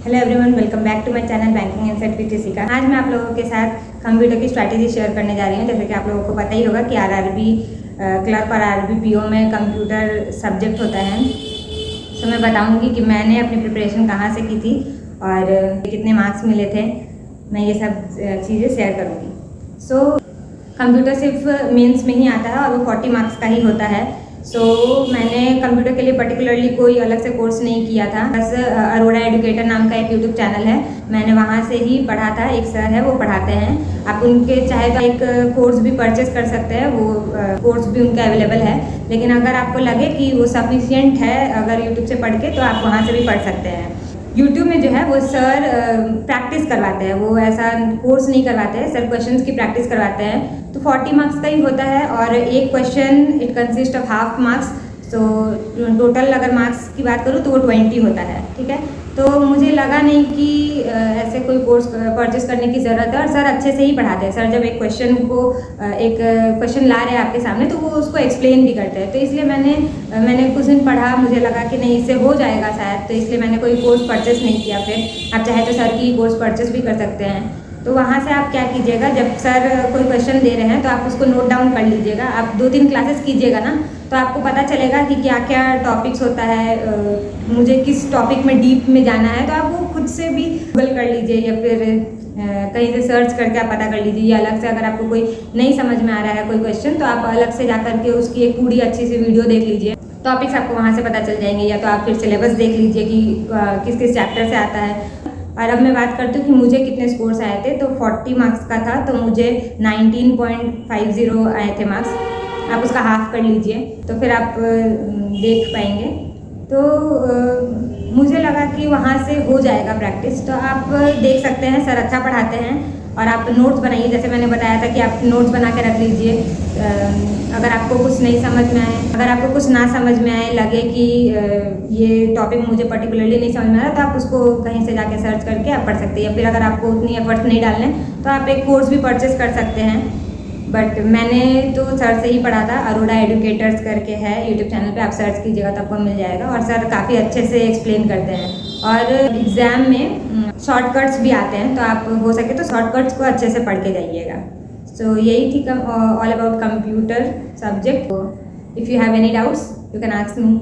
Hello everyone, welcome back to my channel banking insight with Rishika. आज मैं आप लोगों के साथ कंप्यूटर की स्ट्रैटेजी शेयर करने जा रही हूँ। जैसे कि आप लोगों को पता ही होगा कि आरआरबी क्लर्क और आरआरबी पीओ में कंप्यूटर सब्जेक्ट होता है। तो मैं बताऊँगी कि मैंने अपनी प्रिपरेशन कहाँ से की थी और कितने मार्क्स मिले थे। मैं ये सब चीज़ें शेयर करूँगी। सो कंप्यूटर सिर्फ मेंस में ही आता है और वो 40 मार्क्स का ही होता है। मैंने कंप्यूटर के लिए पर्टिकुलरली कोई अलग से कोर्स नहीं किया था। बस अरोड़ा एजुकेटर नाम का एक यूट्यूब चैनल है, मैंने वहाँ से ही पढ़ा था। एक सर है, वो पढ़ाते हैं। आप उनके चाहे तो एक कोर्स भी परचेस कर सकते हैं, वो कोर्स भी उनका अवेलेबल है। लेकिन अगर आपको लगे कि वो सफिशियंट है अगर यूट्यूब से पढ़ के, तो आप वहाँ से भी पढ़ सकते हैं। यूट्यूब में जो है वो सर प्रैक्टिस करवाते हैं, वो ऐसा कोर्स नहीं करवाते हैं। सर क्वेश्चंस की प्रैक्टिस करवाते हैं। तो 40 मार्क्स का ही होता है और एक question it consist of half marks. तो टोटल अगर मार्क्स की बात करूँ तो वो 20 होता है। ठीक है, तो मुझे लगा नहीं कि ऐसे कोई कोर्स परचेस करने की ज़रूरत है। और सर अच्छे से ही पढ़ाते हैं। सर जब एक क्वेश्चन ला रहे हैं आपके सामने, तो वो उसको एक्सप्लेन भी करते हैं। तो इसलिए मैंने कुछ दिन पढ़ा, मुझे लगा कि नहीं इससे हो जाएगा शायद, तो इसलिए मैंने कोई कोर्स परचेस नहीं किया। फिर आप चाहे तो सर की कोर्स परचेस भी कर सकते हैं। तो वहाँ से आप क्या कीजिएगा, जब सर कोई क्वेश्चन दे रहे हैं तो आप उसको नोट डाउन कर लीजिएगा। आप 2-3 क्लासेस कीजिएगा ना, तो आपको पता चलेगा कि क्या क्या टॉपिक्स होता है, मुझे किस टॉपिक में डीप में जाना है। तो आप वो खुद से भी गूगल कर लीजिए या फिर कहीं से सर्च करके आप पता कर लीजिए। या अलग से अगर आपको कोई नहीं समझ में आ रहा है कोई क्वेश्चन, तो आप अलग से जा करके उसकी एक पूरी अच्छी सी वीडियो देख लीजिए। टॉपिक्स आपको वहाँ से पता चल जाएंगे। या तो आप फिर सिलेबस देख लीजिए कि किस किस चैप्टर से आता है। और अब मैं बात करती हूँ कि मुझे कितने स्कोर्स आए थे। तो 40 मार्क्स का था, तो मुझे 19.50 आए थे मार्क्स। आप उसका हाफ कर लीजिए तो फिर आप देख पाएंगे। तो मुझे लगा कि वहाँ से हो जाएगा प्रैक्टिस। तो आप देख सकते हैं, सर अच्छा पढ़ाते हैं। और आप नोट्स बनाइए, जैसे मैंने बताया था कि आप नोट्स बना के रख लीजिए। अगर आपको कुछ नहीं समझ में आए, अगर आपको कुछ ना समझ में आए, लगे कि ये टॉपिक मुझे पर्टिकुलरली नहीं समझ में आ रहा, तो आप उसको कहीं से जाके सर्च करके आप पढ़ सकते हैं। या फिर अगर आपको उतनी एफर्ट्स नहीं डालने, तो आप एक कोर्स भी परचेस कर सकते हैं। बट मैंने तो सर से ही पढ़ा था। अरोड़ा एजुकेटर्स करके है यूट्यूब चैनल पे, आप सर्च कीजिएगा तो आपको मिल जाएगा। और सर काफ़ी अच्छे से एक्सप्लेन करते हैं। और एग्ज़ाम में शॉर्टकट्स भी आते हैं, तो आप हो सके तो शॉर्टकट्स को अच्छे से पढ़ के जाइएगा। सो यही थी all about computer subject. If you have any doubts you can ask me.